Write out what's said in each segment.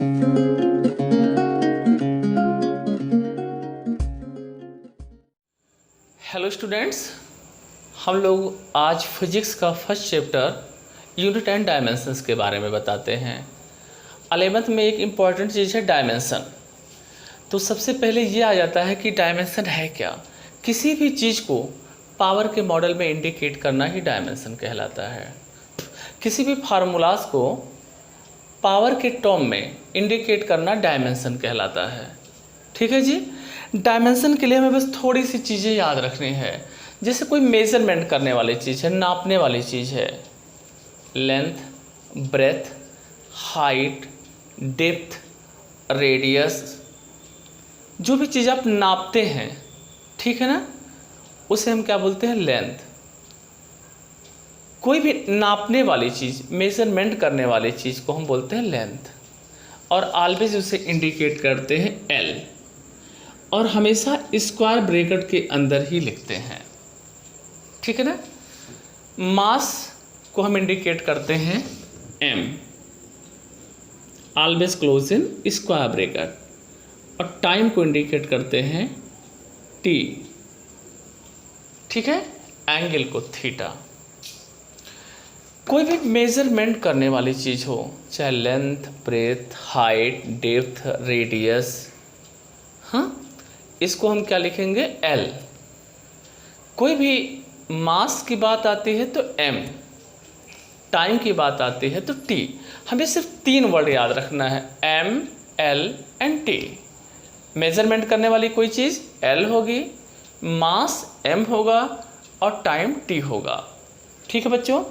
Hello students, हम लोग आज फिजिक्स का first chapter unit and dimensions के बारे में बताते हैं। 11th में एक इम्पॉर्टेंट चीज़ है डायमेंशन। तो सबसे पहले ये आ जाता है कि डायमेंशन है क्या। किसी भी चीज़ को पावर के मॉडल में इंडिकेट करना ही डायमेंशन कहलाता है। किसी भी फार्मूलाज को पावर के टर्म में इंडिकेट करना डायमेंशन कहलाता है। ठीक है जी। डायमेंशन के लिए हमें बस थोड़ी सी चीज़ें याद रखनी है। जैसे कोई मेजरमेंट करने वाली चीज़ है, नापने वाली चीज़ है, length, breadth, height, depth, radius, जो भी चीज़ आप नापते हैं, ठीक है ना, उसे हम क्या बोलते हैं, लेंथ। कोई भी नापने वाली चीज़, मेजरमेंट करने वाली चीज़ को हम बोलते हैं लेंथ, और ऑलवेज उसे इंडिकेट करते हैं एल, और हमेशा स्क्वायर ब्रैकेट के अंदर ही लिखते हैं। ठीक है ना। मास को हम इंडिकेट करते हैं m, always close in square bracket, और टाइम को इंडिकेट करते हैं t। ठीक है। एंगल को थीटा। कोई भी मेजरमेंट करने वाली चीज़ हो, चाहे length, breadth, height, depth, radius, हाँ, इसको हम क्या लिखेंगे, L। कोई भी मास की बात आती है तो M, टाइम की बात आती है तो T। हमें सिर्फ 3 वर्ड याद रखना है, M, L and T। Measurement करने वाली कोई चीज़ L होगी, मास M होगा, और टाइम T होगा। ठीक है बच्चों।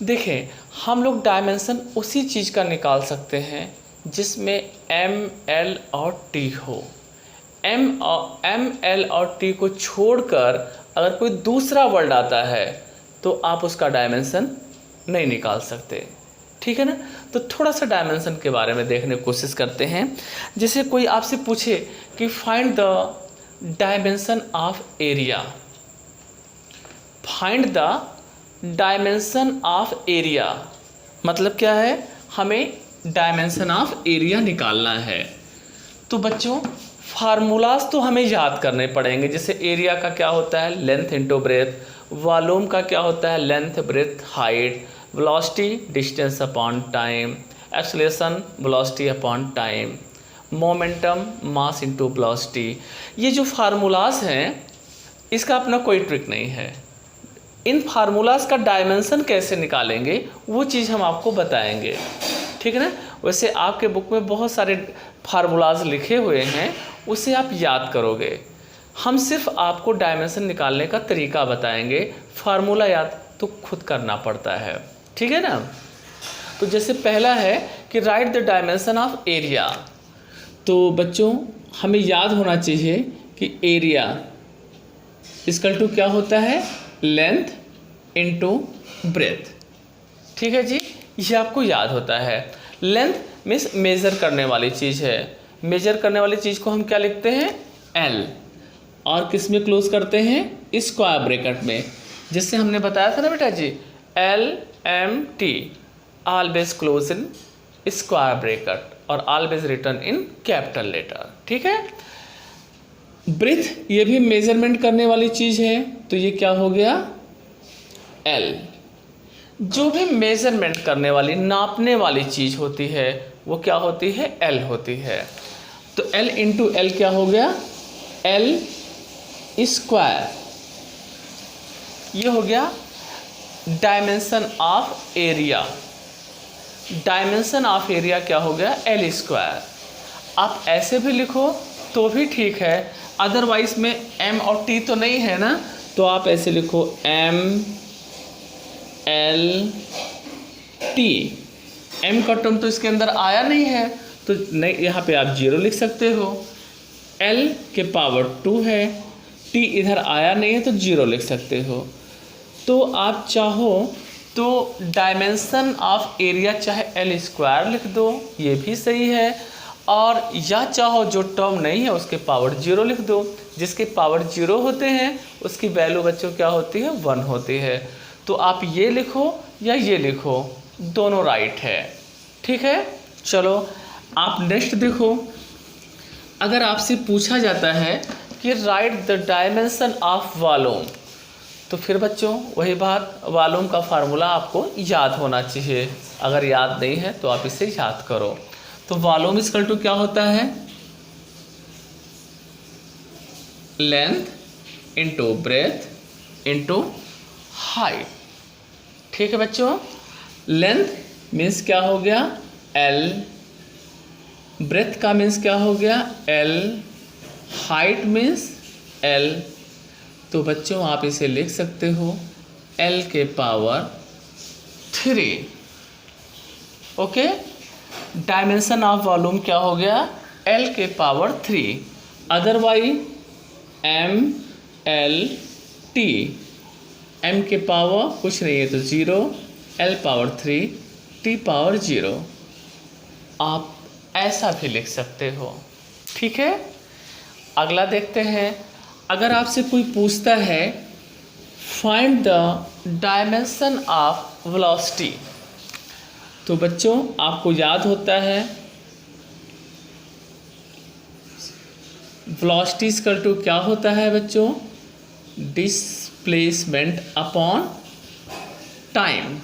देखें, हम लोग डायमेंशन उसी चीज़ का निकाल सकते हैं जिसमें M, L और T हो। M, L और T को छोड़कर अगर कोई दूसरा वर्ड आता है तो आप उसका डायमेंशन नहीं निकाल सकते। ठीक है ना। तो थोड़ा सा डायमेंशन के बारे में देखने की कोशिश करते हैं। जैसे कोई आपसे पूछे कि find the dimension of area, find the dimension of area, मतलब क्या है, हमें डायमेंशन ऑफ एरिया निकालना है। तो बच्चों, फार्मूलाज तो हमें याद करने पड़ेंगे। जैसे एरिया का क्या होता है, लेंथ इंटू ब्रेथ, वॉल्यूम का क्या होता है, length, breadth, height, velocity distance upon time, acceleration velocity upon time, momentum mass into velocity. ये जो फार्मूलाज हैं, इसका अपना कोई ट्रिक नहीं है। इन फार्मूलाज का डायमेंशन कैसे निकालेंगे वो चीज़ हम आपको बताएंगे। ठीक है ना। वैसे आपके बुक में बहुत सारे फार्मूलाज लिखे हुए हैं, उसे आप याद करोगे। हम सिर्फ आपको डायमेंशन निकालने का तरीका बताएंगे, फार्मूला याद तो खुद करना पड़ता है। ठीक है ना। तो जैसे पहला है कि right the dimension of area. तो बच्चों, हमें याद होना चाहिए कि एरिया इक्वल टू क्या होता है, लेंथ इंटू ब्रेथ। ठीक है जी, ये आपको याद होता है। लेंथ मीन्स मेज़र करने वाली चीज़ है। मेजर करने वाली चीज़ को हम क्या लिखते हैं, L, और किस में क्लोज करते हैं, स्क्वायर ब्रैकेट में। जिससे हमने बताया था ना बेटा जी, L M T, always close in square bracket, और always return in capital letter. ठीक है। ब्रेथ, ये भी मेजरमेंट करने वाली चीज़ है, तो ये क्या हो गया, L। जो भी मेजरमेंट करने वाली, नापने वाली चीज़ होती है, वो क्या होती है, L होती है। तो L इंटू L क्या हो गया, L स्क्वायर। ये हो गया dimension of area. Dimension of area क्या हो गया, L स्क्वायर। आप ऐसे भी लिखो तो भी ठीक है, अदरवाइज में M और T तो नहीं है ना, तो आप ऐसे लिखो M L T। M का टर्म तो इसके अंदर आया नहीं है, तो नहीं, यहाँ पे आप 0 लिख सकते हो। L के पावर 2 है, T इधर आया नहीं है तो 0 लिख सकते हो। तो आप चाहो तो डायमेंशन ऑफ एरिया चाहे L स्क्वायर लिख दो, ये भी सही है, और या चाहो जो टर्म नहीं है उसके पावर 0 लिख दो। जिसके पावर 0 होते हैं उसकी वैल्यू बच्चों क्या होती है, 1 होती है। तो आप ये लिखो या ये लिखो, दोनों राइट है। ठीक है। चलो आप नेक्स्ट देखो, अगर आपसे पूछा जाता है कि right the dimension of volume, तो फिर बच्चों वही बात, वॉल्यूम का फार्मूला आपको याद होना चाहिए। अगर याद नहीं है तो आप इसे याद करो। तो वॉल्यूम इक्वल टू क्या होता है, length into breadth into height. ठीक है बच्चों, लेंथ मीन्स क्या हो गया L, ब्रेथ का मीन्स क्या हो गया L, हाइट मीन्स L। तो बच्चों आप इसे लिख सकते हो L के power 3। Okay, dimension of volume क्या हो गया L के power 3, otherwise M L T, M के पावर कुछ नहीं है तो 0, L पावर 3, T पावर 0। आप ऐसा भी लिख सकते हो। ठीक है, अगला देखते हैं। अगर आपसे कोई पूछता है find the dimension of velocity, तो बच्चों आपको याद होता है वेलोसिटी इक्वल टू क्या होता है बच्चों, डिस्प्लेसमेंट अपॉन टाइम।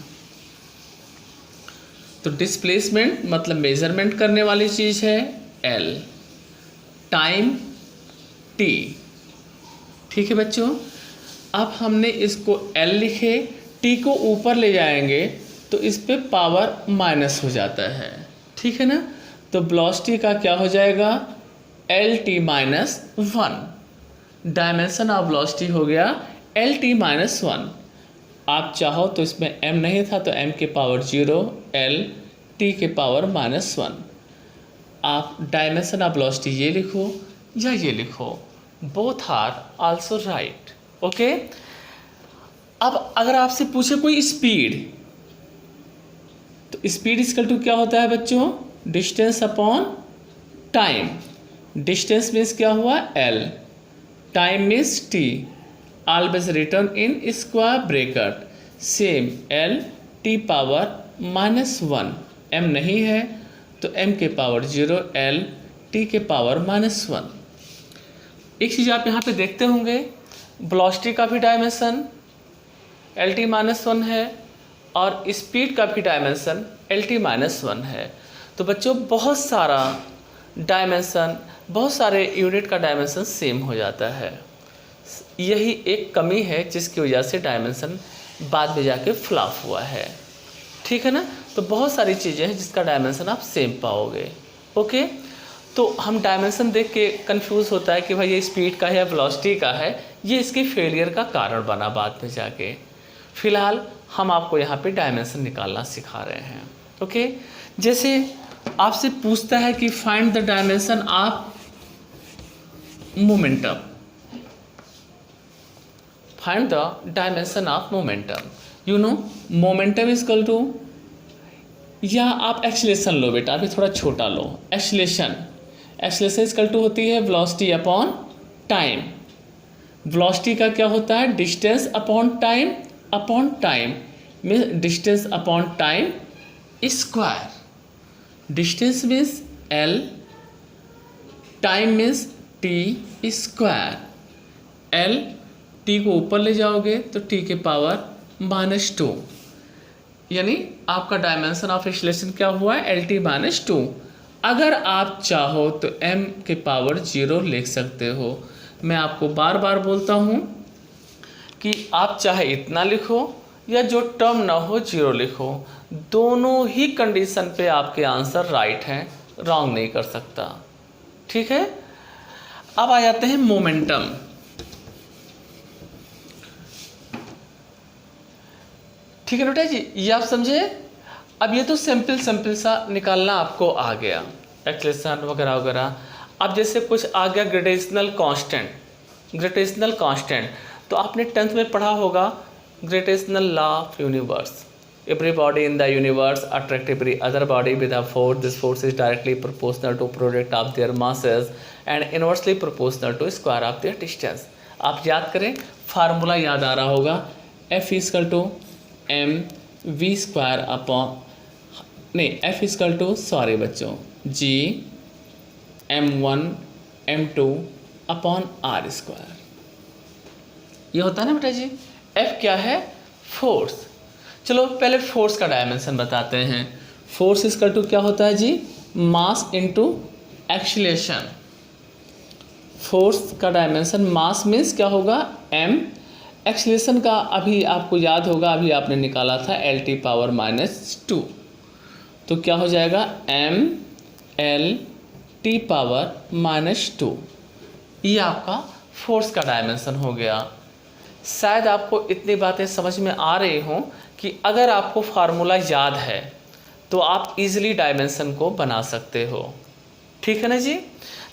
तो डिस्प्लेसमेंट मतलब मेजरमेंट करने वाली चीज़ है L, टाइम T। ठीक है बच्चों, अब हमने इसको L लिखे, T को ऊपर ले जाएंगे तो इस पे पावर माइनस हो जाता है। ठीक है ना, तो वेलोसिटी का क्या हो जाएगा LT minus 1। Dimension of velocity हो गया LT माइनस 1। आप चाहो तो इसमें M नहीं था तो M के पावर 0, L T के पावर माइनस 1। आप डायमेंशन ऑफ वेलोसिटी ये लिखो या ये लिखो, both are also right. Okay, अब अगर आपसे पूछे कोई स्पीड, तो स्पीड इक्वल टू क्या होता है बच्चों, distance upon time. Distance means क्या हुआ L, time means T, always return इन square bracket, same L T power minus 1। M नहीं है तो M के पावर 0, L T के पावर माइनस 1। एक चीज़ आप यहाँ पे देखते होंगे, वेलोसिटी का भी डायमेंशन LT माइनस 1 है और स्पीड का भी डायमेंशन LT माइनस 1 है। तो बच्चों बहुत सारा डायमेंशन, बहुत सारे यूनिट का डायमेंशन सेम हो जाता है। यही एक कमी है जिसकी वजह से डायमेंशन बाद में जाके फ्लॉप हुआ है। ठीक है ना, तो बहुत सारी चीज़ें हैं जिसका डायमेंशन आप सेम पाओगे। ओके, तो हम डायमेंशन देख के कंफ्यूज होता है कि भाई ये स्पीड का है या वेलोसिटी का है, ये इसके फेलियर का कारण बना बाद में जाके। फिलहाल हम आपको यहाँ पे डायमेंशन निकालना सिखा रहे हैं। ओके, जैसे आपसे पूछता है कि find the dimension of momentum, find the dimension of momentum. You know momentum is equal to, या आप एक्सीलरेशन लो बेटा, अभी थोड़ा छोटा लो। एक्सीलरेशन इक्वल टू होती है वेलोसिटी अपॉन टाइम। वेलोसिटी का क्या होता है distance upon time means distance upon time square. Distance means L, time means T square. L T को ऊपर ले जाओगे तो T के पावर माइनस 2, यानी आपका डायमेंशन ऑफ एक्सीलरेशन क्या हुआ है LT माइनस 2। अगर आप चाहो तो M के पावर 0 लिख सकते हो। मैं आपको बार बार बोलता हूँ कि आप चाहे इतना लिखो या जो टर्म ना हो 0 लिखो, दोनों ही कंडीशन पे आपके आंसर राइट हैं, रॉन्ग नहीं कर सकता। ठीक है, अब आ जाते हैं मोमेंटम। ठीक है बेटा जी, ये आप समझे। अब ये तो सिंपल सा निकालना आपको आ गया, एक्सीलरेशन वगैरह वगैरह। अब जैसे कुछ आ गया ग्रेविटेशनल कांस्टेंट, तो आपने 10th में पढ़ा होगा gravitational law of universe. Every body in the universe attract every other body with a force, this force is directly proportional to product of their masses and inversely proportional to square of their distance. आप याद करें, formula याद आ रहा होगा, F equal to M V square upon, नहीं F equal to, sorry बच्चों, G m1 m2 upon are square. ये होता है ना बेटा जी। F क्या है? फोर्स। चलो पहले फोर्स का डायमेंशन बताते हैं। फोर्स इसका टू क्या होता है जी? Mass into acceleration. फोर्स का डायमेंशन मास मीन्स क्या होगा? m। एक्सीलरेशन का अभी आपको याद होगा, अभी आपने निकाला था L⁻⁻²। तो क्या हो जाएगा? mL⁻⁻²। ये आपका फोर्स का डायमेंशन हो गया। शायद आपको इतनी बातें समझ में आ रही हों कि अगर आपको फार्मूला याद है तो आप इजीली डायमेंशन को बना सकते हो। ठीक है ना जी।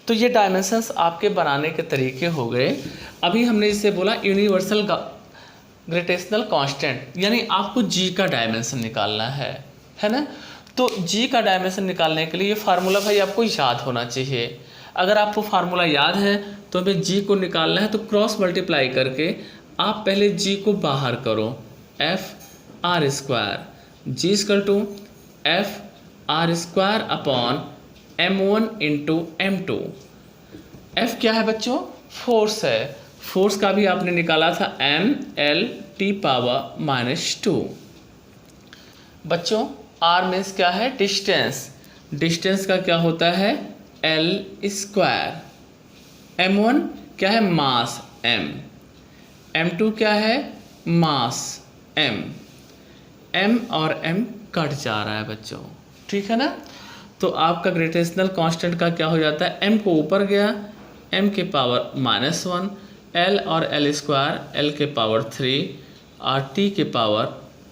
तो ये डायमेंशंस आपके बनाने के तरीके हो गए। अभी हमने इसे बोला यूनिवर्सल ग्रेविटेशनल कांस्टेंट, यानी आपको जी का डायमेंशन निकालना है ना। तो जी का डायमेंशन निकालने के लिए ये फार्मूला भाई आपको याद होना चाहिए। अगर आपको फार्मूला याद है तो हमें जी को निकालना है, तो क्रॉस मल्टीप्लाई करके आप पहले जी को बाहर करो, F⁻²। G equal to F⁻² upon m1 into m2। F क्या है बच्चों? फोर्स है। फोर्स का भी आपने निकाला था mL⁻⁻²। बच्चों R मीन्स क्या है? डिस्टेंस। डिस्टेंस का क्या होता है? L²। m1 क्या है? मास m। m2 क्या है? मास m। m और m कट जा रहा है बच्चों, ठीक है ना। तो आपका ग्रेविटेशनल कांस्टेंट का क्या हो जाता है? m को ऊपर गया, m⁻⁻1, l और l², l⁻3 और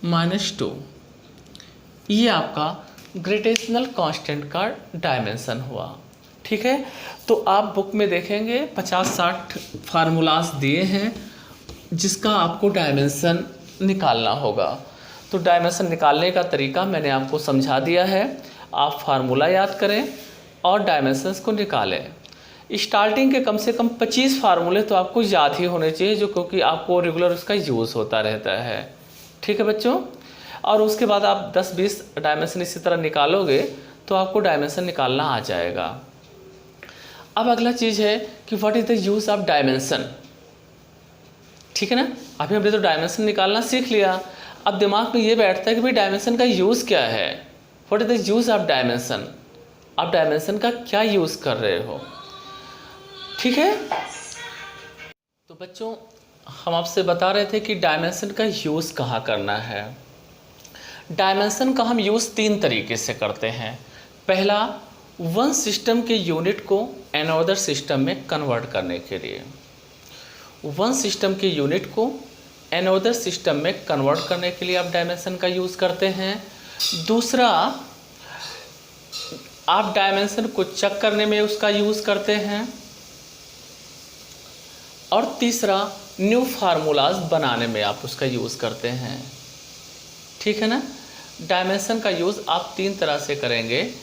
t⁻⁻²। ये आपका ग्रेविटेशनल कांस्टेंट का डायमेंशन हुआ। ठीक है। तो आप बुक में देखेंगे 50-60 फार्मूलाज दिए हैं जिसका आपको डायमेंशन निकालना होगा। तो डायमेंशन निकालने का तरीका मैंने आपको समझा दिया है। आप फार्मूला याद करें और डायमेंशंस को निकालें। स्टार्टिंग के कम से कम 25 फार्मूले तो आपको याद ही होने चाहिए, जो क्योंकि आपको रेगुलर उसका यूज़ होता रहता है। ठीक है बच्चों। और उसके बाद आप 10-20 डायमेंशन इसी तरह निकालोगे तो आपको डायमेंशन निकालना आ जाएगा। अब अगला चीज़ है कि what is the use of dimension. ठीक है ना। अभी हमने तो डायमेंशन निकालना सीख लिया। अब दिमाग में ये बैठता है कि भाई डायमेंशन का यूज़ क्या है? What is the use of dimension. आप डायमेंशन का क्या यूज़ कर रहे हो? ठीक है। तो बच्चों हम आपसे बता रहे थे कि डायमेंशन का यूज़ कहाँ करना है। डायमेंशन का हम यूज़ 3 तरीके से करते हैं। पहला, वन सिस्टम के यूनिट को अनदर सिस्टम में कन्वर्ट करने के लिए। वन सिस्टम के यूनिट को अनदर सिस्टम में कन्वर्ट करने के लिए आप डायमेंशन का यूज़ करते हैं। दूसरा, आप डायमेंशन को चेक करने में उसका यूज़ करते हैं। और तीसरा, न्यू फार्मूलाज बनाने में आप उसका यूज़ करते हैं। ठीक है ना। डायमेंशन का यूज़ आप 3 तरह से करेंगे।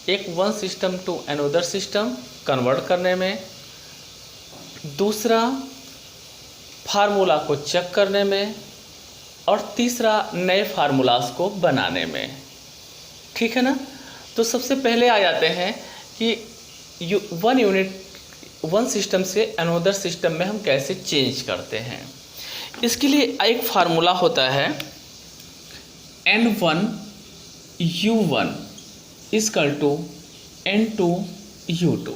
एक, one system to another system convert करने में। दूसरा, फार्मूला को चेक करने में। और तीसरा, नए फार्मूलाज को बनाने में। ठीक है ना। तो सबसे पहले आ जाते हैं कि वन सिस्टम से अनदर सिस्टम में हम कैसे चेंज करते हैं। इसके लिए एक फार्मूला होता है N1U1 = N2U2।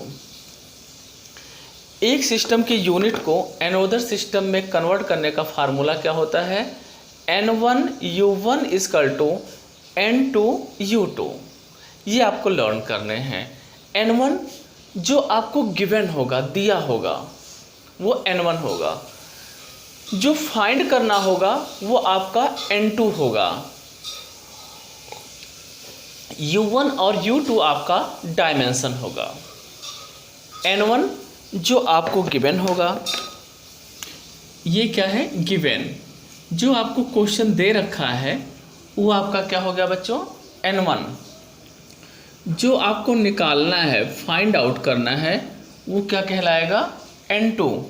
एक सिस्टम के यूनिट को अनदर सिस्टम में कन्वर्ट करने का फार्मूला क्या होता है? N1U1 = N2U2। ये आपको लर्न करने हैं। N1 जो आपको गिवन होगा, दिया होगा, वो N1 होगा। जो फाइंड करना होगा वो आपका N2 होगा। U1 और U2 आपका डायमेंशन होगा। N1 जो आपको गिवन होगा, ये क्या है? गिवन। जो आपको क्वेश्चन दे रखा है वो आपका क्या हो गया बच्चों? N1। जो आपको निकालना है, फाइंड आउट करना है, वो क्या कहलाएगा? N2।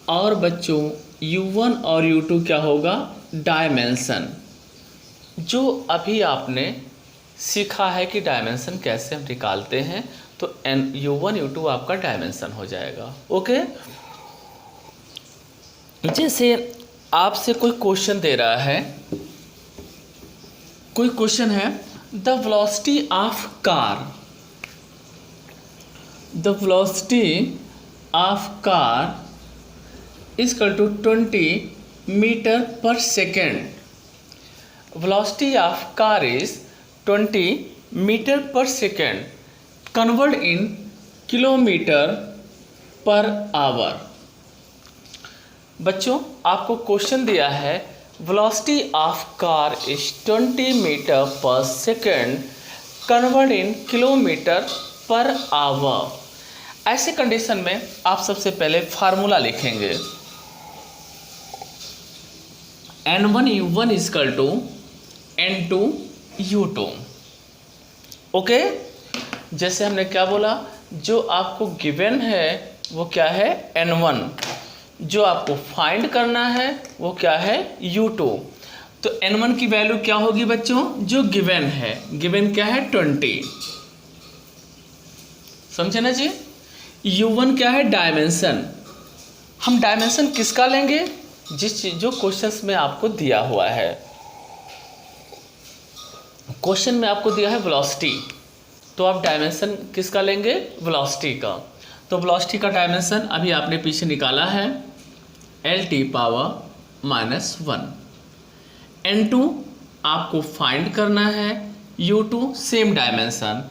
और बच्चों U1 और U2 क्या होगा? डायमेंशन। जो अभी आपने सीखा है कि डायमेंशन कैसे हम निकालते हैं, तो U1 U2 आपका डायमेंशन हो जाएगा। ओके, जैसे आपसे कोई क्वेश्चन दे रहा है, कोई क्वेश्चन है the velocity of car, the velocity of car is equal to 20 metre per second. Velocity of car is 20 metre per second, convert in kilometre per hour. बच्चों, आपको क्वेश्चन दिया है velocity of car is 20 metre per second, convert in kilometre per hour. ऐसे condition में आप सबसे पहले formula लिखेंगे, N1 U1 is equal to N2 U2। Okay, जैसे हमने क्या बोला, जो आपको गिवन है वो क्या है N1, जो आपको फाइंड करना है वो क्या है U2। तो N1 की वैल्यू क्या होगी बच्चों, जो गिवन है, गिवन क्या है 20, समझे ना जी। U1 क्या है, डायमेंशन। हम डायमेंशन किसका लेंगे, जो क्वेश्चंस में आपको दिया हुआ है। क्वेश्चन में आपको दिया है वेलोसिटी, तो आप डायमेंशन किसका लेंगे, वेलोसिटी का। तो वेलोसिटी का डायमेंशन अभी आपने पीछे निकाला है LT पावर -1। N2 आपको फाइंड करना है, U2 सेम डायमेंशन।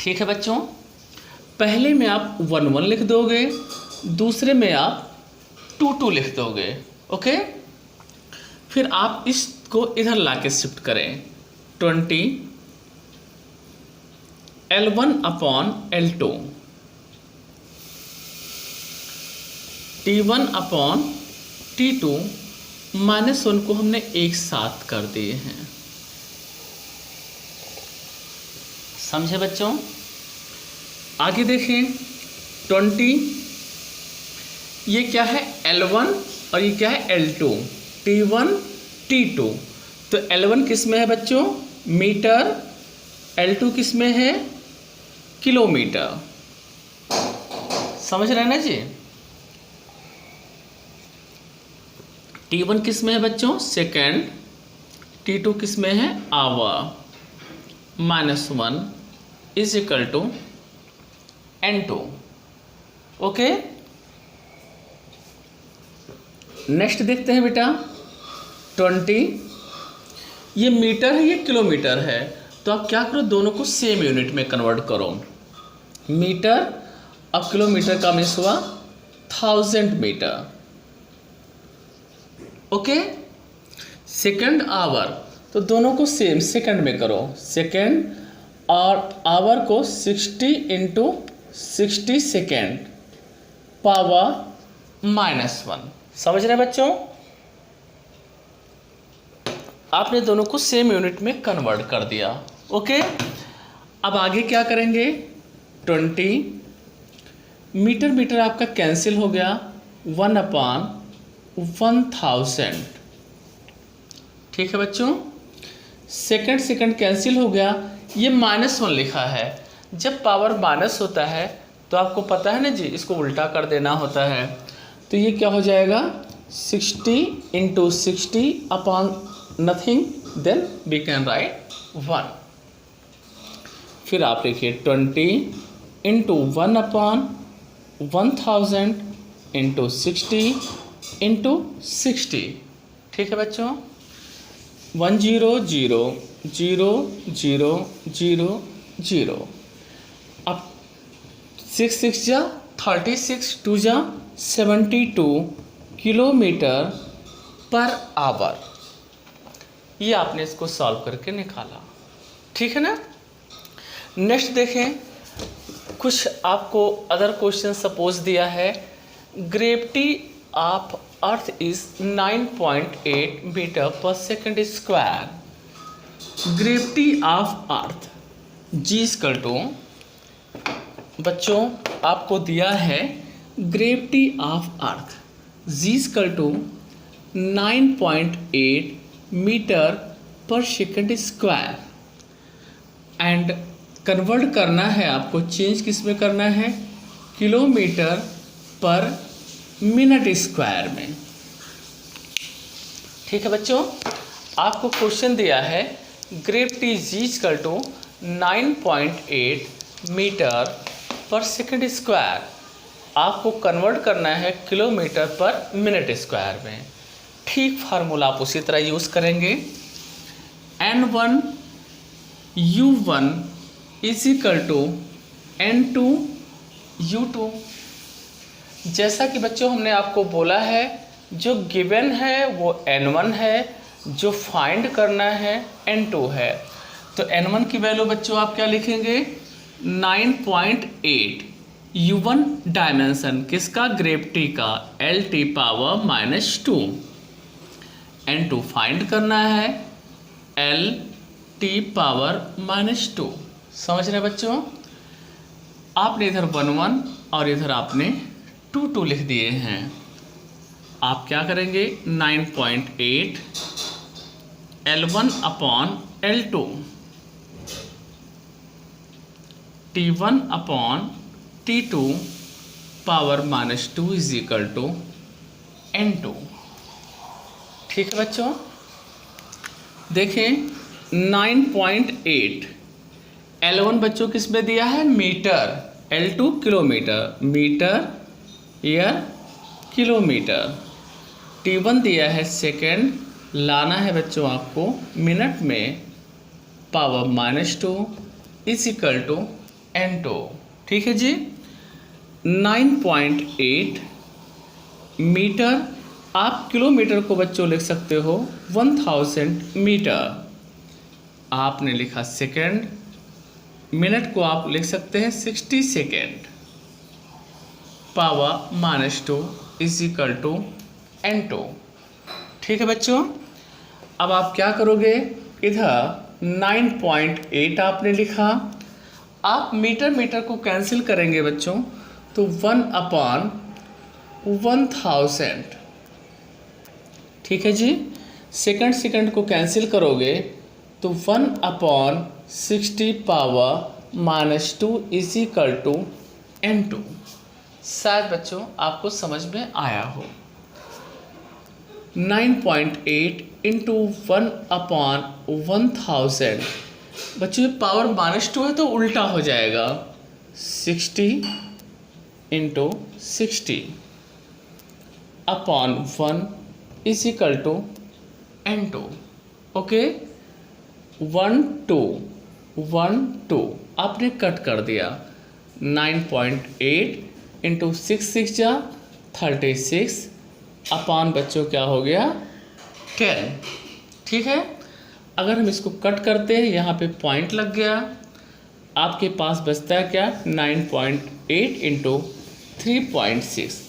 ठीक है बच्चों, पहले में आप 1 1 लिख दोगे, दूसरे में आप 2 2 लिख दोगे। ओके, फिर आप इसको इधर लाके शिफ्ट करें, 20 L1 upon L2, T1 upon T2, -1 को हमने एक साथ कर दिए हैं। समझे बच्चों, आगे देखें, 20, ये क्या है L1 और ये क्या है L2, T1 T2। तो L1 किस में है बच्चों, मीटर, L2 किस में है, किलोमीटर। समझ रहे हैं ना जी। T1 किस में है बच्चों, सेकेंड, T2 किस में है, hour. -1 is equal to N2। Okay, next देखते हैं बेटा, 20, ये मीटर है, ये किलोमीटर है, तो आप क्या करो, दोनों को सेम यूनिट में कन्वर्ट करो। मीटर अब किलोमीटर का मीन्स हुआ 1000 मीटर। ओके, सेकंड आवर, तो दोनों को सेम सेकंड में करो, सेकंड, और आवर को 60 × 60 सेकेंड, पावर -1। समझ रहे हैं बच्चों, आपने दोनों को सेम यूनिट में कन्वर्ट कर दिया। ओके, अब आगे क्या करेंगे, 20, मीटर मीटर आपका कैंसिल हो गया, 1/1000। ठीक है बच्चों, सेकंड सेकंड कैंसिल हो गया, ये -1 लिखा है। जब पावर माइनस होता है तो आपको पता है ना जी, इसको उल्टा कर देना होता है। तो ये क्या हो जाएगा, 60 × 60 upon nothing, then we can write 1। फिर आप लिखिए 20 × 1/1000 × 60 × 60। ठीक है बच्चों, 1 0 0 0 0 0 0। अब 6 6 जा 36, 2 जा 72 किलोमीटर पर आवर। ये आपने इसको सॉल्व करके निकाला। ठीक है ना। नेक्स्ट देखें, कुछ आपको अदर क्वेश्चन सपोज दिया है, gravity of earth is 9.8 metre per second square. Gravity of earth g equal to, बच्चों आपको दिया है gravity of earth g equal to 9.8 metre पर सेकंड स्क्वायर। एंड कन्वर्ट करना है आपको, चेंज किस में करना है, किलोमीटर पर मिनट स्क्वायर में। ठीक है बच्चों, आपको क्वेश्चन दिया है gravity is equal to 9.8 metre पर सेकंड स्क्वायर। आपको कन्वर्ट करना है किलोमीटर पर मिनट स्क्वायर में। ठीक फार्मूला आप उसी तरह यूज़ करेंगे। N1 U1 is equal to N2 U2। जैसा कि बच्चों हमने आपको बोला है, जो गिवन है वो N1 है, जो फाइंड करना है N2 है। तो N1 की वैल्यू बच्चों आप क्या लिखेंगे, 9.8। U1 डायमेंशन किसका, ग्रेविटी का, LT पावर -2। N2 फाइंड करना है, LT पावर -2। समझ रहे बच्चों, आपने इधर 1 और इधर आपने 2 लिख दिए हैं। आप क्या करेंगे, 9.8 L1 upon L2 T1 upon T2 power -2 is equal to N2। ठीक है बच्चों, देखें 9.8 L1 बच्चों किस में दिया है, मीटर, L2 किलोमीटर, मीटर या किलोमीटर, T1 दिया है सेकेंड, लाना है बच्चों आपको मिनट में, power -2 is equal to N2। ठीक है जी, 9.8 मीटर, आप किलोमीटर को बच्चों लिख सकते हो 1000 मीटर। आपने लिखा सेकेंड, मिनट को आप लिख सकते हैं 60 second, power -2 is equal to N2। ठीक है बच्चों, अब आप क्या करोगे, इधर 9.8 आपने लिखा, आप मीटर को कैंसिल करेंगे बच्चों, तो 1 अपॉन 1000। ठीक है जी, सेकंड को कैंसिल करोगे तो 1 upon 60 power -2 is equal to N2। शायद बच्चों आपको समझ में आया हो। 9.8 इंटू 1 अपॉन 1000, बच्चों ये पावर -2 है तो उल्टा हो जाएगा, 60 into 60 upon 1 is equal to N2। Okay, 1 2 आपने कट कर दिया, 9.8 इंटू 6 जा 36 अपॉन बच्चों क्या हो गया, 10। ठीक है, अगर हम इसको कट करते हैं, यहाँ पे पॉइंट लग गया, आपके पास बचता है क्या, 9.8 इंटू 3.6।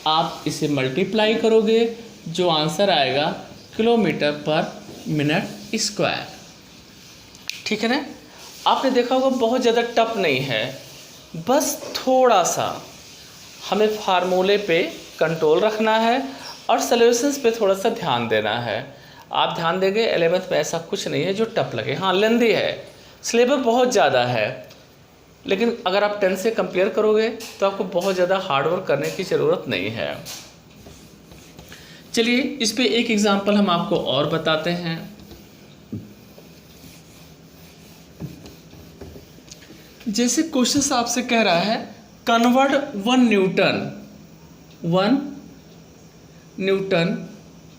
आप इसे मल्टीप्लाई करोगे, जो आंसर आएगा किलोमीटर पर मिनट स्क्वायर। ठीक है ना, आपने देखा होगा बहुत ज़्यादा टफ नहीं है, बस थोड़ा सा हमें फार्मूले पे कंट्रोल रखना है और सॉल्यूशंस पे थोड़ा सा ध्यान देना है। आप ध्यान देंगे 11th में ऐसा कुछ नहीं है जो टफ लगे। हाँ लेंदी है, सिलेबस बहुत ज़्यादा है, लेकिन अगर आप 10 से कंपेयर करोगे तो आपको बहुत ज़्यादा हार्डवर्क करने की ज़रूरत नहीं है। चलिए इस पे एक एग्जांपल हम आपको और बताते हैं। जैसे क्वेश्चन आपसे कह रहा है convert 1 newton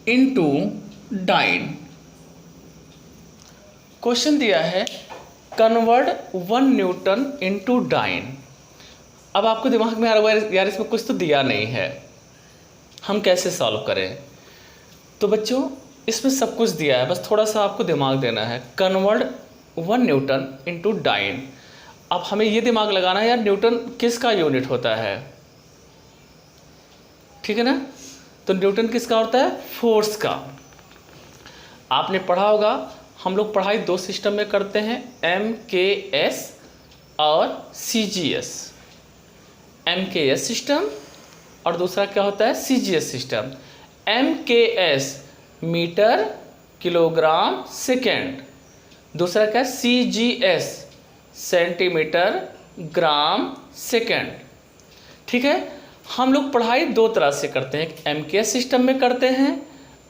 into dyne. Question दिया है कन्वर्ट 1 न्यूटन इनटू डाइन। अब आपको दिमाग में आ रहा है यार इसमें कुछ तो दिया नहीं है, हम कैसे सॉल्व करें। तो बच्चों इसमें सब कुछ दिया है, बस थोड़ा सा आपको दिमाग देना है। Convert 1 newton into dyne. अब हमें ये दिमाग लगाना है यार न्यूटन किसका यूनिट होता है, ठीक है ना। तो न्यूटन किसका होता है, फोर्स का। आपने पढ़ा होगा, हम लोग पढ़ाई 2 सिस्टम में करते हैं, MKS और CGS। MKS सिस्टम और दूसरा क्या होता है, CGS system. MKS metre kilogram second. दूसरा क्या है, CGS सेंटीमीटर ग्राम सेकेंड। ठीक है, हम लोग पढ़ाई दो तरह से करते हैं, एक MKS सिस्टम में करते हैं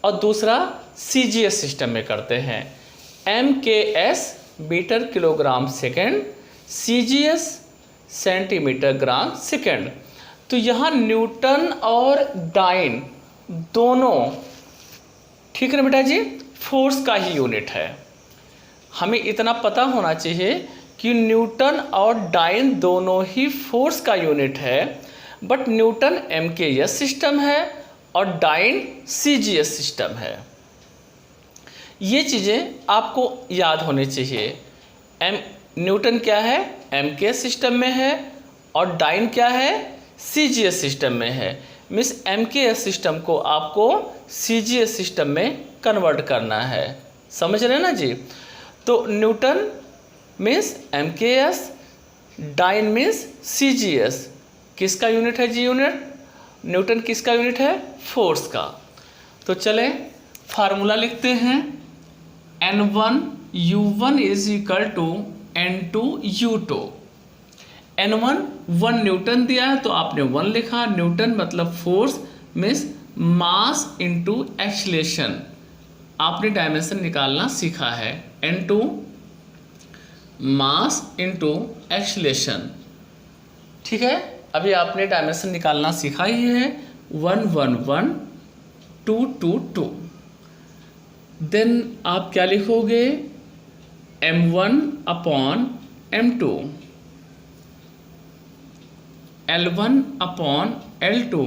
और दूसरा CGS सिस्टम में करते हैं। MKS metre kilogram second, CGS centimetre gram second. तो यहाँ न्यूटन और डाइन दोनों, ठीक है ना बेटा जी, फोर्स का ही यूनिट है। हमें इतना पता होना चाहिए कि न्यूटन और डाइन दोनों ही फोर्स का यूनिट है, बट न्यूटन MKS सिस्टम है और डाइन CGS सिस्टम है। ये चीज़ें आपको याद होनी चाहिए। न्यूटन क्या है, MKS सिस्टम में है और डाइन क्या है, CGS सिस्टम में है। मीन्स MKS सिस्टम को आपको CGS सिस्टम में कन्वर्ट करना है, समझ रहे हैं ना जी। तो newton means MKS, dyne means CGS। किसका यूनिट है जी यूनिट, न्यूटन किसका यूनिट है, फोर्स का। तो चले फार्मूला लिखते हैं, N1U1 is equal to N2U2। N1 1 Newton दिया है तो आपने 1 लिखा, न्यूटन मतलब force means mass into acceleration. आपने डायमेंशन निकालना सीखा है, N2 मास इंटू एक्सीलरेशन। ठीक है, अभी आपने डायमेंशन निकालना सीखा ही है, 1 1 1 2 2 2। देन आप क्या लिखोगे, M1 upon M2, L1 upon L2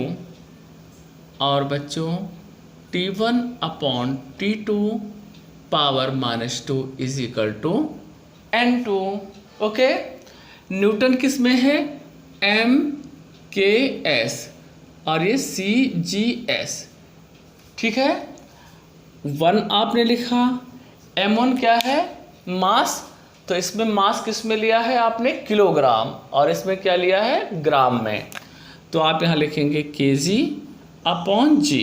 और बच्चों T1 upon T2 power -2 is equal to N2। Okay, newton किस में है, MKS और ये CGS। ठीक है, 1 आपने लिखा, M1 क्या है, मास, तो इसमें मास किस में लिया है आपने, किलोग्राम, और इसमें क्या लिया है, ग्राम में। तो आप यहाँ लिखेंगे kg अपॉन g।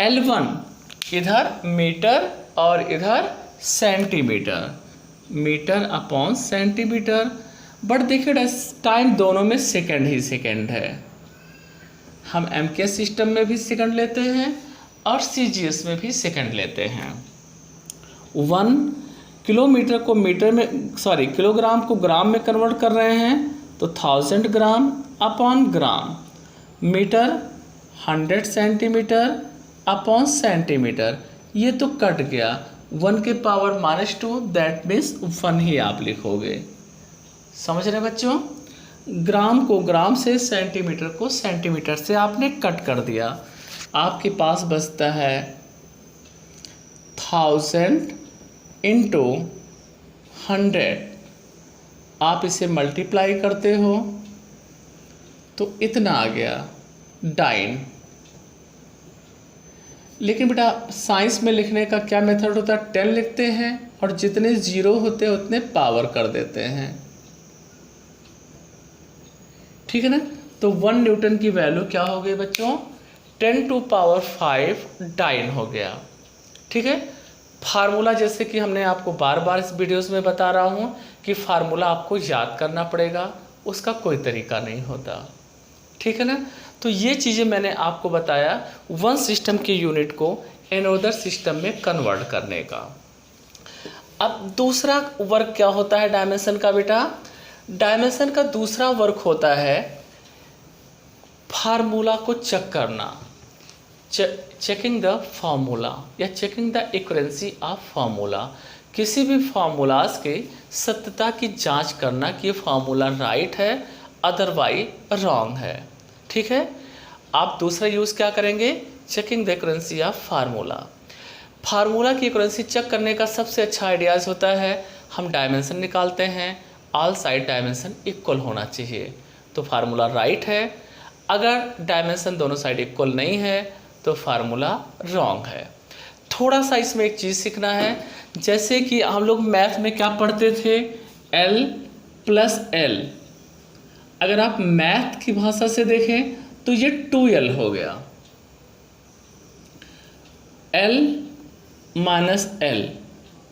L1 इधर मीटर और इधर centimetre, metre upon centimetre. But देखिए टाइम दोनों में सेकंड ही सेकंड है। हम MKS सिस्टम में भी सेकंड लेते हैं और CGS में भी सेकंड लेते हैं। 1 किलोमीटर को मीटर में, सॉरी किलोग्राम को ग्राम में कन्वर्ट कर रहे हैं तो 1000 gram upon gram, metre 100 centimetre upon centimetre. ये तो कट गया, 1 के पावर -2, दैट मीन्स 1 ही आप लिखोगे। समझ रहे बच्चों, ग्राम को ग्राम से, सेंटीमीटर को सेंटीमीटर से आपने कट कर दिया। आपके पास बचता है 1000 इंटू 100। आप इसे मल्टीप्लाई करते हो तो इतना आ गया डाइन। लेकिन बेटा साइंस में लिखने का क्या मेथड होता है, 10 लिखते हैं और जितने जीरो होते हैं उतने पावर कर देते हैं। ठीक है ना, तो 1 न्यूटन की वैल्यू क्या हो गई बच्चों, 10 टू पावर 5 डाइन हो गया। ठीक है, फार्मूला जैसे कि हमने आपको बार बार इस वीडियोस में बता रहा हूँ कि फार्मूला आपको याद करना पड़ेगा, उसका कोई तरीका नहीं होता। ठीक है ना, तो ये चीज़ें मैंने आपको बताया वन सिस्टम के यूनिट को अनदर सिस्टम में कन्वर्ट करने का। अब दूसरा वर्क क्या होता है डायमेंशन का बेटा, डायमेंशन का दूसरा वर्क होता है फार्मूला को चेक करना, चेकिंग द फार्मूला या checking the accuracy of formula. किसी भी फार्मूलाज के सत्यता की जांच करना कि ये फार्मूला राइट है अदरवाइज रॉन्ग है। ठीक है, आप दूसरा यूज़ क्या करेंगे, checking the accuracy of formula. Formula की एक्यूरेंसी चेक करने का सबसे अच्छा आइडियाज़ होता है, हम डायमेंशन निकालते हैं, ऑल साइड डायमेंशन इक्वल होना चाहिए तो फार्मूला राइट है। अगर डायमेंशन दोनों साइड इक्वल नहीं है तो फार्मूला रॉन्ग है। थोड़ा सा इसमें एक चीज़ सीखना है, जैसे कि हम लोग मैथ में क्या पढ़ते थे, L प्लस L। अगर आप मैथ की भाषा से देखें तो ये 2L हो गया। L -l।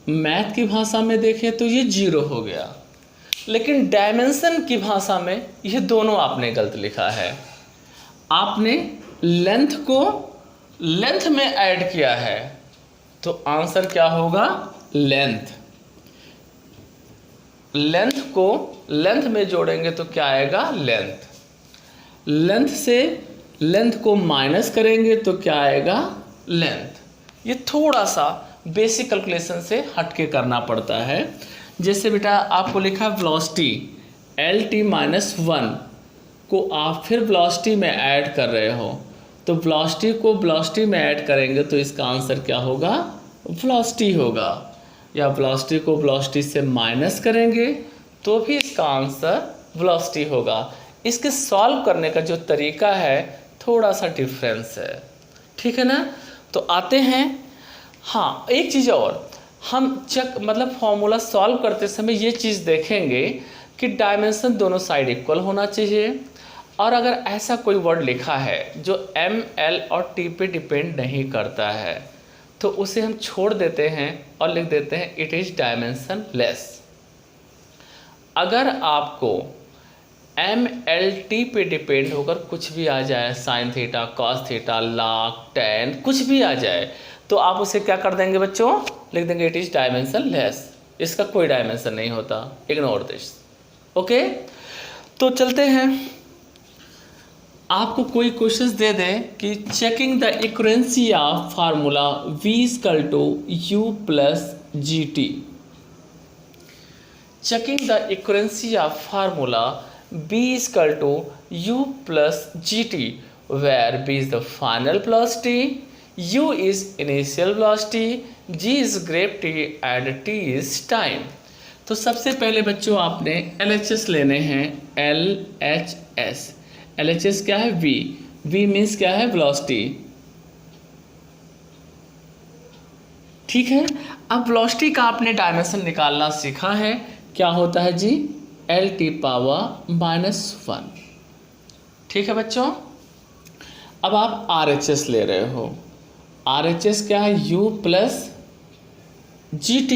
मैथ की भाषा में देखें तो ये 0 हो गया, लेकिन डायमेंशन की भाषा में ये दोनों आपने गलत लिखा है। आपने लेंथ को लेंथ में ऐड किया है, तो आंसर क्या होगा? लेंथ। लेंथ को लेंथ में जोड़ेंगे तो क्या आएगा? लेंथ। लेंथ से लेंथ को माइनस करेंगे तो क्या आएगा? लेंथ। ये थोड़ा सा बेसिक कैलकुलेशन से हटके करना पड़ता है। जैसे बेटा आपको लिखा वेलोसिटी LT-1 को आप फिर वेलोसिटी में ऐड कर रहे हो, तो वेलोसिटी को वेलोसिटी में ऐड करेंगे तो इसका आंसर क्या होगा? वेलोसिटी होगा। या वेलोसिटी को वेलोसिटी से माइनस करेंगे तो भी इसका आंसर वेलोसिटी होगा। इसके सॉल्व करने का जो तरीका है थोड़ा सा डिफरेंस है, ठीक है ना? तो आते हैं, हाँ एक चीज़ और, हम फॉर्मूला सॉल्व करते समय ये चीज़ देखेंगे कि डायमेंशन दोनों साइड इक्वल होना चाहिए, और अगर ऐसा कोई वर्ड लिखा है जो M, L और T पे डिपेंड नहीं करता है तो उसे हम छोड़ देते हैं और लिख देते हैं इट इज़ डायमेंशन लेस। अगर आपको M, L, T पे डिपेंड होकर कुछ भी आ जाए, sine theta, cos theta, log, tan, कुछ भी आ जाए, तो आप उसे क्या कर देंगे बच्चों? लिख देंगे इट इज़ डायमेंशन लेस। इसका कोई डायमेंशन नहीं होता, इग्नोर दिस। ओके, तो चलते हैं। आपको कोई क्वेश्चंस दे दें कि checking the accuracy of formula V = U + GT। Checking the accuracy of formula B = U + GT, where B is the final velocity, U is initial velocity, G is gravity and T is time। तो सबसे पहले बच्चों आपने LHS लेने हैं। LHS, LHS क्या है? V। V means क्या है? वेलोसिटी। ठीक है, अब वेलोसिटी का आपने डायमेंशन निकालना सीखा है। क्या होता है जी? LT⁻⁻1। ठीक है बच्चों, अब आप RHS ले रहे हो। RHS क्या है? U + GT।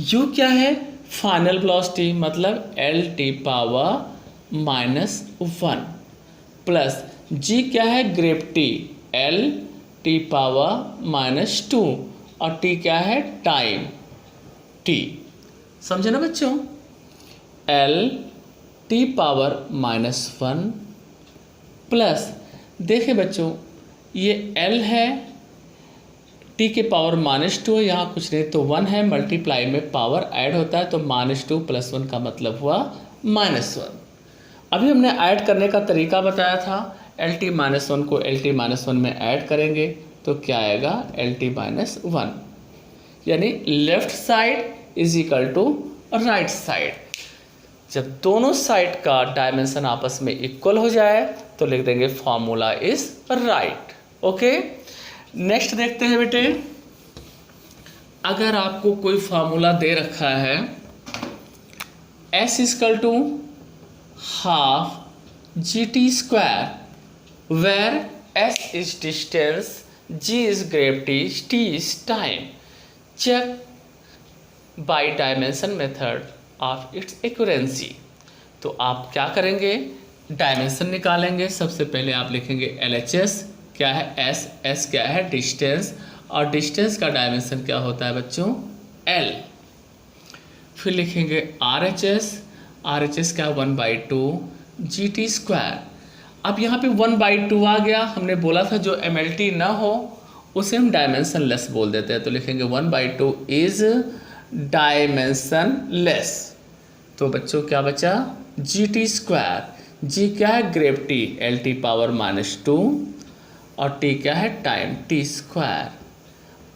U क्या है? फाइनल वेलोसिटी, मतलब LT⁻⁻1 प्लस G क्या है? ग्रेविटी, LT⁻⁻2, और T क्या है? Time, T। समझे ना बच्चों? LT⁻⁻1 प्लस, देखें बच्चों ये L है, T के पावर -2 है, यहाँ कुछ नहीं तो 1 है, मल्टीप्लाई में पावर ऐड होता है तो -2 + 1 का मतलब हुआ -1। अभी हमने ऐड करने का तरीका बताया था। LT-1 को LT-1 में ऐड करेंगे तो क्या आएगा? LT-1, यानी लेफ्ट साइड = राइट साइड। जब दोनों साइड का डायमेंशन आपस में इक्वल हो जाए तो लिख देंगे formula is right. Okay, next देखते हैं बेटे। अगर आपको कोई फार्मूला दे रखा है S = ½ GT², where S is distance, G is gravity, T is time. Check by dimension method of its accuracy। तो आप क्या करेंगे? डायमेंशन निकालेंगे। सबसे पहले आप लिखेंगे LHS क्या है? S क्या है? डिस्टेंस, और डिस्टेंस का डायमेंशन क्या होता है बच्चों? L। फिर लिखेंगे RHS क्या? 1/2 GT²। अब यहाँ पे 1/2 आ गया। हमने बोला था जो MLT ना हो उसे हम डायमेंशन लेस बोल देते हैं, तो लिखेंगे 1/2 इज डायमेंशन लेस। तो बच्चों क्या बचा? GT²। G क्या है? ग्रेविटी, LT⁻⁻2, और T क्या है? Time, T²।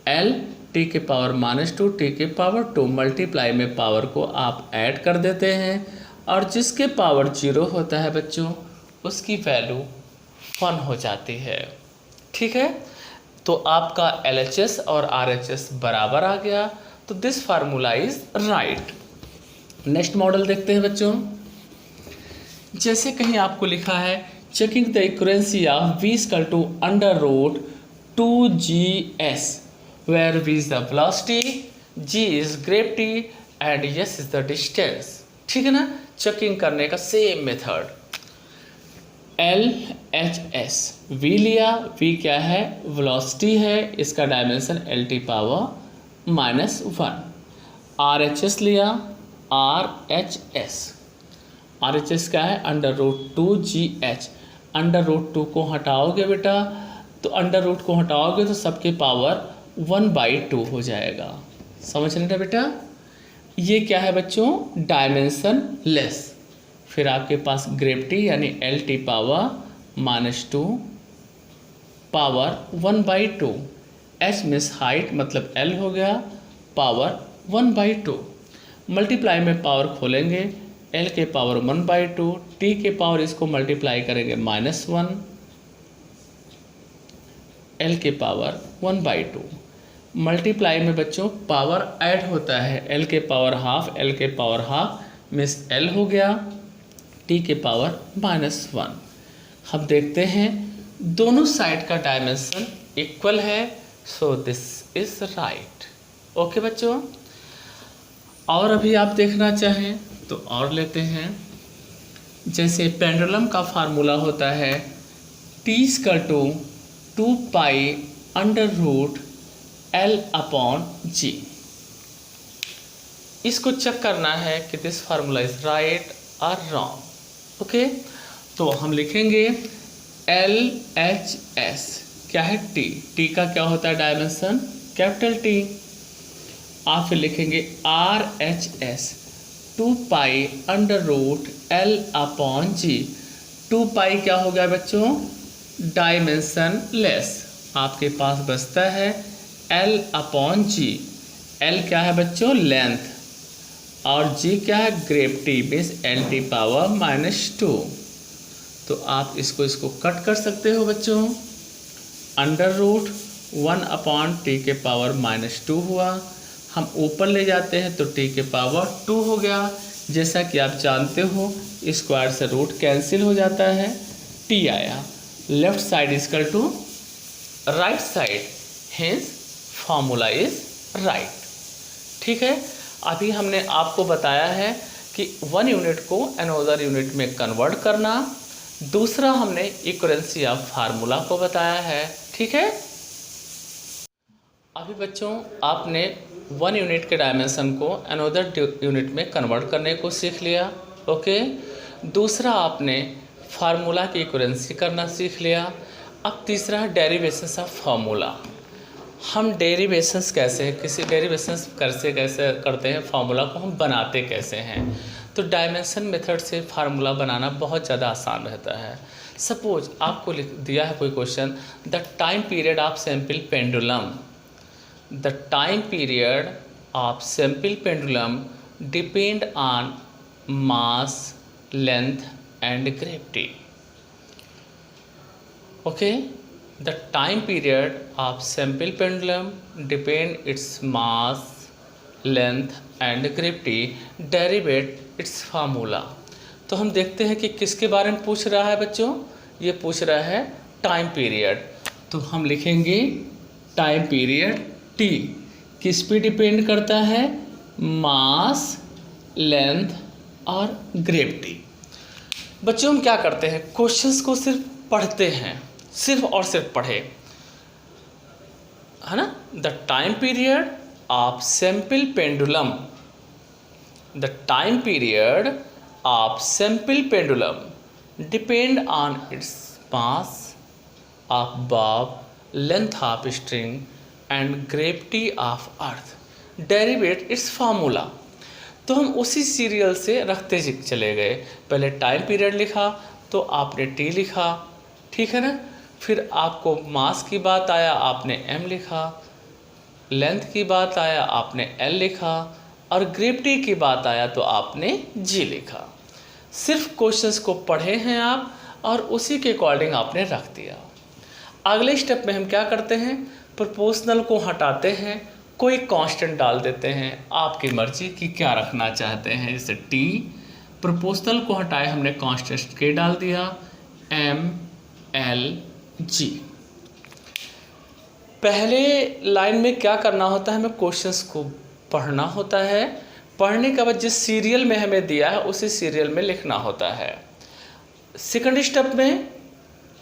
L T के पावर -2, T के पावर 2, मल्टीप्लाई में पावर को आप ऐड कर देते हैं, और जिसके पावर 0 होता है बच्चों उसकी वैल्यू 1 हो जाती है। ठीक है, तो आपका LHS और RHS बराबर आ गया, तो this formula is right. Next model देखते हैं बच्चों। जैसे कहीं आपको लिखा है checking the accuracy of V = √2GS, where v is the velocity, g is gravity and s is the distance। ठीक है ना, चेकिंग करने का सेम मेथड। LHS v लिया, v क्या है, वेलोसिटी है, इसका डायमेंशन LT पावर -1। RHS लिया, RHS क्या है, √2GH। √2 को हटाओगे बेटा, तो √ को हटाओगे तो सबके पावर 1/2 हो जाएगा। समझ रहे ना बेटा, ये क्या है बच्चों, डायमेंशन लेस। फिर आपके पास ग्रेविटी यानी LT power -2 power 1/2। H means height, मतलब L हो गया, पावर 1/2। मल्टीप्लाई में पावर खोलेंगे, L के पावर 1/2, T के पावर इसको मल्टीप्लाई करेंगे -1, L के पावर 1/2। मल्टीप्लाई में बच्चों पावर ऐड होता है, L के पावर हाफ, L के पावर हाफ मीन्स L हो गया, T के पावर -1। हम देखते हैं दोनों साइड का डायमेंशन इक्वल है, so this is right. Okay बच्चों, और अभी आप देखना चाहें तो और लेते हैं। जैसे पेंडुलम का फार्मूला होता है T=2 पाई √L/G। इसको चेक करना है कि दिस फार्मूला इज राइट और रॉन्ग। ओके, तो हम लिखेंगे LHS क्या है, T का क्या होता है डायमेंशन, कैपिटल T। आप फिर लिखेंगे RHS 2 पाई √L/G। 2 पाई क्या हो गया बच्चों, डायमेंशन लेस। आपके पास बचता है L/G। L क्या है बच्चों, लेंथ, और G क्या है, ग्रेविटी मीन्स LT पावर -2। तो आप इसको कट कर सकते हो बच्चों, √1/T के पावर -2 हुआ, हम ऊपर ले जाते हैं तो T के पावर 2 हो गया। जैसा कि आप जानते हो स्क्वायर से रूट कैंसिल हो जाता है, T आया। Left side equal to right side, hence formula is right. ठीक है, अभी हमने आपको बताया है कि 1 यूनिट को अनदर यूनिट में कन्वर्ट करना, दूसरा हमने इक्वलेंसी ऑफ फार्मूला को बताया है। ठीक है, अभी बच्चों आपने 1 यूनिट के डायमेंशन को अनदर यूनिट में कन्वर्ट करने को सीख लिया। ओके, दूसरा आपने फार्मूला की इक्वलेंसी करना सीख लिया। अब तीसरा है डेरिवेशंस ऑफ फार्मूला। हम डेरिवेशंस कैसे, किसी डेरिवेशंस कैसे करते हैं, फार्मूला को हम बनाते कैसे हैं। तो डायमेंशन मेथड से फार्मूला बनाना बहुत ज़्यादा आसान रहता है। सपोज आपको लिख दिया है कोई question, the time period of sample pendulum, the time period of sample pendulum depend on mass, length and gravity. Okay, the time period of sample pendulum depend its mass, length and gravity, derivate its formula। तो हम देखते हैं कि किसके बारे में पूछ रहा है बच्चों, ये पूछ रहा है टाइम पीरियड। तो हम लिखेंगे टाइम पीरियड T किस पे डिपेंड करता है, मास, लेंथ और ग्रेविटी। बच्चों हम क्या करते हैं, क्वेश्चंस को सिर्फ पढ़ते हैं, सिर्फ और सिर्फ पढ़े, है ना। The time period of sample pendulum, the time period of sample pendulum depend on its mass of Bob, length of string and gravity of earth, derivative it's formula. तो हम उसी सीरियल से रखते चले गए, पहले टाइम पीरियड लिखा तो आपने T लिखा, ठीक है ना। फिर आपको मास की बात आया, आपने M लिखा, लेंथ की बात आया आपने L लिखा, और ग्रेविटी की बात आया तो आपने G लिखा। सिर्फ क्वेश्चंस को पढ़े हैं आप और उसी के अकॉर्डिंग आपने रख दिया। अगले स्टेप में हम क्या करते हैं, प्रोपोर्शनल को हटाते हैं, कोई कांस्टेंट डाल देते हैं, आपकी मर्जी कि क्या रखना चाहते हैं। जैसे T, प्रोपोर्शनल को हटाए हमने कांस्टेंट के डाल दिया, M, L, G। पहले लाइन में क्या करना होता है, हमें क्वेश्चंस को पढ़ना होता है, पढ़ने के बाद जिस सीरियल में हमें दिया है उसी सीरियल में लिखना होता है। सेकंड स्टेप में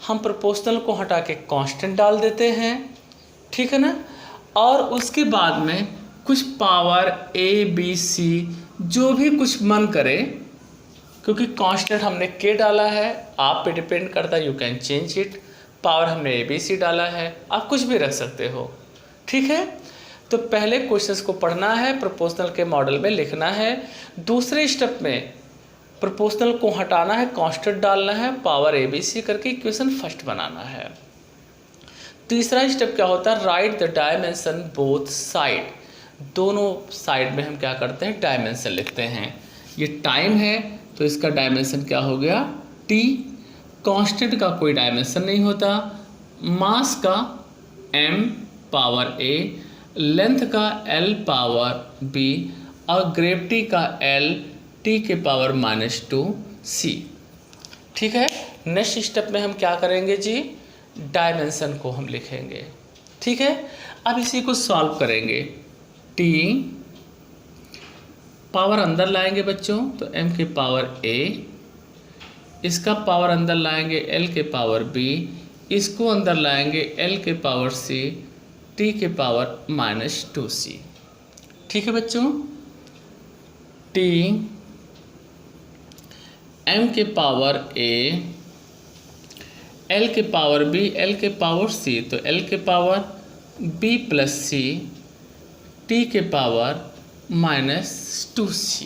हम प्रोपोर्शनल को हटा के कांस्टेंट डाल देते हैं, ठीक है ना, और उसके बाद में कुछ पावर ए बी सी जो भी कुछ मन करे, क्योंकि कांस्टेंट हमने के डाला है, आप पे डिपेंड करता है, you can change it. Power हमने ए बी सी डाला है, आप कुछ भी रख सकते हो, ठीक है। तो पहले क्वेश्चंस को पढ़ना है, प्रोपोर्शनल के मॉडल में लिखना है। दूसरे स्टेप में प्रोपोर्शनल को हटाना है, कांस्टेंट डालना है, पावर ए बी सी करके इक्वेशन फर्स्ट बनाना है। तीसरा स्टेप क्या होता है, right the dimension both side. दोनों साइड में हम क्या करते हैं, डायमेंशन लिखते हैं। ये टाइम है तो इसका डायमेंशन क्या हो गया, टी। कांस्टेंट का कोई डायमेंशन नहीं होता। मास का m पावर a, लेंथ का l पावर b और ग्रेविटी का l t के पावर -2c, ठीक है। नेक्स्ट स्टेप में हम क्या करेंगे जी, डायमेंशन को हम लिखेंगे, ठीक है। अब इसी को सॉल्व करेंगे। t पावर अंदर लाएंगे बच्चों तो m के पावर a, इसका पावर अंदर लाएंगे l के पावर b, इसको अंदर लाएंगे l के पावर c, t के पावर -2c, ठीक है बच्चों। t m के पावर a, l के पावर b, l के पावर c, तो l के power b plus c, t के पावर -2c,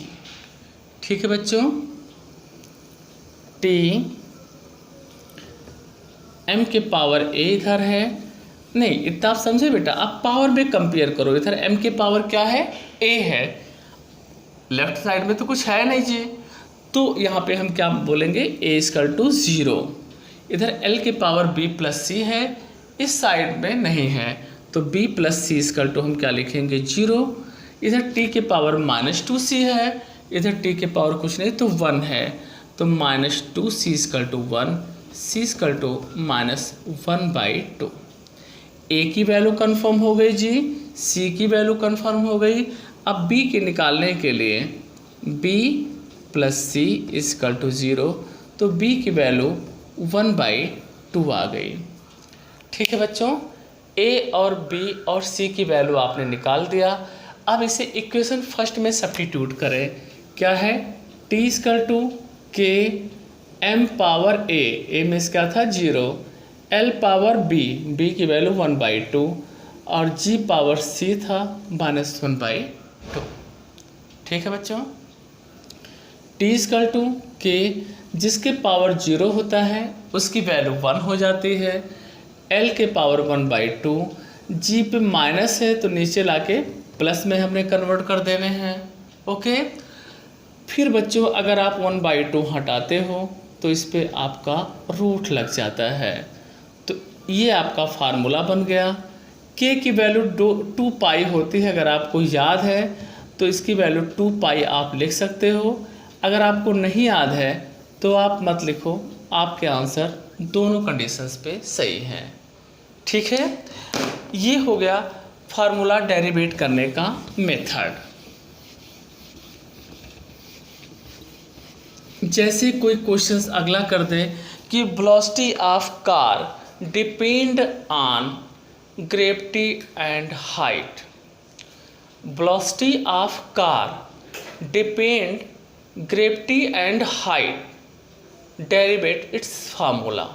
ठीक है बच्चों। t m के पावर a इधर है, नहीं इतना आप समझे बेटा, आप पावर में कंपेयर करो। इधर m के पावर क्या है, a है, लेफ्ट साइड में तो कुछ है नहीं जी, तो यहाँ पे हम क्या बोलेंगे, a = 0। इधर l के पावर b प्लस c है, इस साइड में नहीं है, तो b प्लस c = हम क्या लिखेंगे, 0। इधर t के पावर -2c है, इधर t के पावर कुछ नहीं तो 1 है, तो -2c = 1, c = -1/2। a की वैल्यू कंफर्म हो गई जी, c की वैल्यू कंफर्म हो गई। अब b के निकालने के लिए b प्लस c = 0, तो b की वैल्यू 1/2 आ गई, ठीक है बच्चों। a और b और c की वैल्यू आपने निकाल दिया। अब इसे इक्वेशन फर्स्ट में सब्स्टिट्यूट करें। क्या है, t = k, m power a में क्या था 0, l पावर b, b की वैल्यू 1/2 और g पावर c था -1/2, ठीक है बच्चों। t = k, जिसके पावर 0 होता है उसकी वैल्यू 1 हो जाती है, l के पावर 1/2, g पे माइनस है तो नीचे लाके प्लस में हमने कन्वर्ट कर देने हैं, ओके। फिर बच्चों अगर आप 1/2 हटाते हो तो इस पे आपका रूट लग जाता है, तो ये आपका फार्मूला बन गया। k की वैल्यू 2 पाई होती है, अगर आपको याद है तो इसकी वैल्यू 2 पाई आप लिख सकते हो। अगर आपको नहीं याद है तो आप मत लिखो, आपके आंसर दोनों कंडीशंस पे सही हैं, ठीक है। ये हो गया फार्मूला डेरिवेट करने का मेथड। जैसे कोई क्वेश्चंस अगला कर दे कि velocity of car depend on gravity and height. Velocity of car depend gravity and height, derivative it's formula,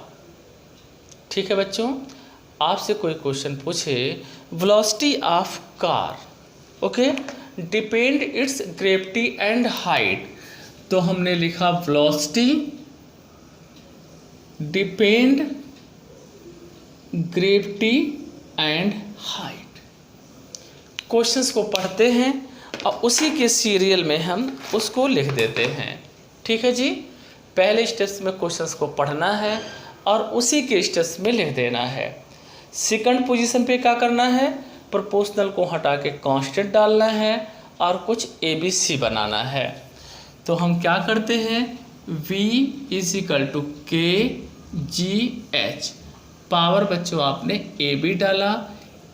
ठीक है बच्चों। आपसे कोई क्वेश्चन पूछे velocity of car, okay, depend it's gravity and height, तो हमने लिखा velocity depend gravity and height. Questions को पढ़ते हैं और उसी के सीरियल में हम उसको लिख देते हैं, ठीक है जी। पहले स्टेप्स में क्वेश्चंस को पढ़ना है और उसी के स्टेप्स में लिख देना है। सेकंड पोजीशन पे क्या करना है, प्रोपोर्शनल को हटा के कांस्टेंट डालना है और कुछ ABC बनाना है। तो हम क्या करते हैं, V = KGH, पावर बच्चों आपने AB डाला,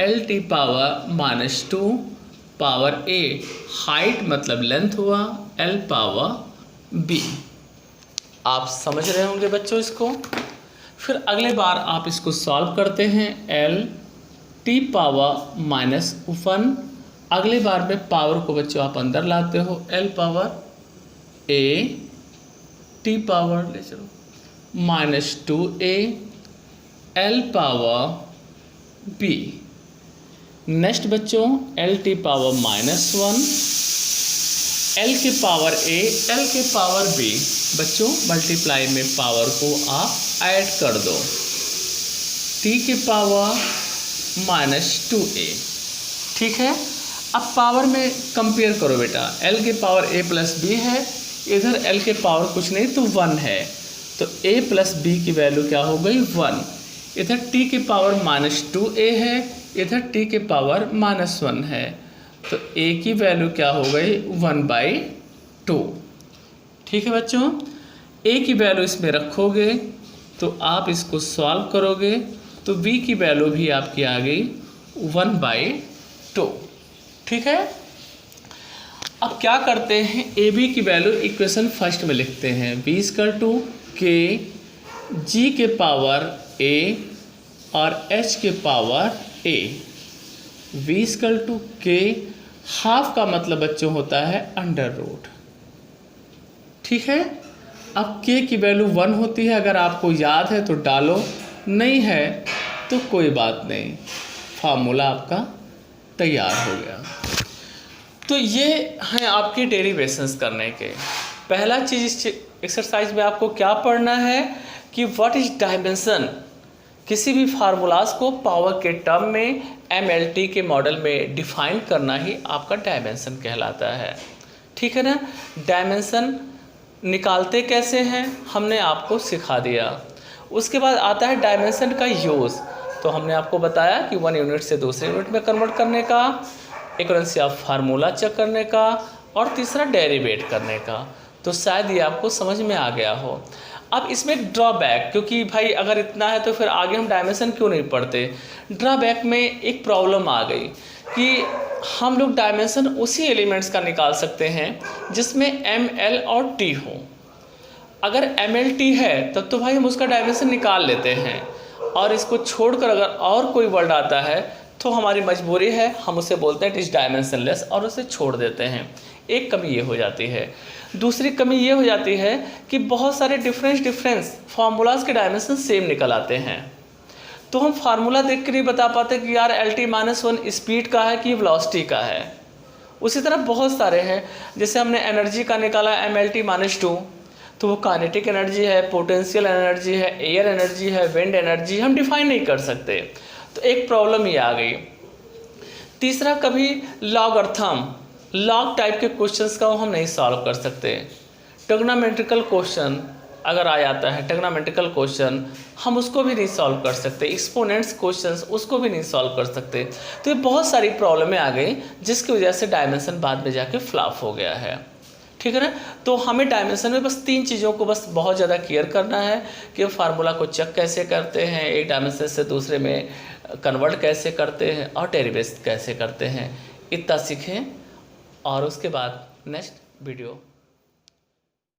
LT power -2 power A, height मतलब लेंथ हुआ, L पावर B। आप समझ रहे होंगे बच्चों इसको। फिर अगले बार आप इसको सॉल्व करते हैं, LT पावर -1, अगले बार में पावर को बच्चों आप अंदर लाते हो, L power A, T power ले चलो -2A, L power B। Next बच्चों LT पावर -1, L के पावर A, L के पावर B। बच्चों मल्टीप्लाई में पावर को आप ऐड कर दो, T के पावर -2A। ठीक है, अब पावर में कंपेयर करो बेटा, L के पावर A प्लस B है, इधर L के पावर कुछ नहीं तो 1 है, तो A प्लस B की वैल्यू क्या हो गई 1। इधर T के पावर -2A है, इधर T के पावर -1 है, तो A की वैल्यू क्या हो गई 1/2। ठीक है बच्चों, A की वैल्यू इसमें रखोगे तो आप इसको सॉल्व करोगे तो B की वैल्यू भी आपकी आ गई 1/2। ठीक है, अब क्या करते हैं, ए बी की वैल्यू इक्वेशन फर्स्ट में लिखते हैं, B = K G के पावर A और H के power A। V = K, half का मतलब बच्चों होता है √। ठीक है, अब K की वैल्यू 1 होती है, अगर आपको याद है तो डालो, नहीं है तो कोई बात नहीं, फार्मूला आपका तैयार हो गया। तो ये हैं आपके डेरिवेशंस करने के। पहला चीज़ इस एक्सरसाइज में आपको क्या पढ़ना है कि व्हाट इज डायमेंशन। किसी भी फार्मूलाज को पावर के टर्म में MLT के मॉडल में डिफाइन करना ही आपका डायमेंशन कहलाता है। ठीक है ना, डायमेंशन निकालते कैसे हैं हमने आपको सिखा दिया। उसके बाद आता है डायमेंशन का यूज़, तो हमने आपको बताया कि 1 यूनिट से दूसरे यूनिट में कन्वर्ट करने का, एक्यूरेंसी ऑफ फार्मूला चेक करने का, और तीसरा डेरिवेट करने का। तो शायद ये आपको समझ में आ गया हो। अब इसमें ड्रॉबैक, क्योंकि भाई अगर इतना है तो फिर आगे हम डायमेंशन क्यों नहीं पढ़ते। ड्रॉबैक में एक प्रॉब्लम आ गई कि हम लोग डायमेंशन उसी एलिमेंट्स का निकाल सकते हैं जिसमें ML और T हो। अगर MLT है तब तो भाई हम उसका डायमेंशन निकाल लेते हैं, और इसको छोड़कर अगर और कोई वर्ड आता है तो हमारी मजबूरी है, हम उसे बोलते हैं इट इज़ डायमेंशनलेस और उसे छोड़ देते हैं। एक कमी ये हो जाती है। दूसरी कमी ये हो जाती है कि बहुत सारे डिफरेंस फार्मूलाज के डायमेंशन सेम निकल आते हैं, तो हम फार्मूला देख कर नहीं बता पाते कि यार LT-1 स्पीड का है कि वेलोसिटी का है। उसी तरह बहुत सारे हैं, जैसे हमने एनर्जी का निकाला MLT-2, तो वो काइनेटिक एनर्जी है, पोटेंशियल एनर्जी है, एयर एनर्जी है, विंड एनर्जी, हम डिफाइन नहीं कर सकते। तो एक प्रॉब्लम ये आ गई। तीसरा, कभी लॉग टाइप के क्वेश्चंस का हम नहीं सॉल्व कर सकते। ट्रिग्नोमेट्रिकल क्वेश्चन अगर आ जाता है, ट्रिग्नोमेट्रिकल क्वेश्चन हम उसको भी नहीं सॉल्व कर सकते। एक्सपोनेंट्स क्वेश्चंस उसको भी नहीं सॉल्व कर सकते। तो ये बहुत सारी प्रॉब्लमें आ गई जिसकी वजह से डायमेंशन बाद में जाके फ्लॉप हो गया है। ठीक है ना, तो हमें डायमेंशन में बस 3 चीज़ों को बस बहुत ज़्यादा केयर करना है कि फार्मूला को चेक कैसे करते हैं, एक डायमेंशन से दूसरे में कन्वर्ट कैसे करते हैं, और डेरिवेट कैसे करते हैं। इतना सीखें और उसके बाद नेक्स्ट वीडियो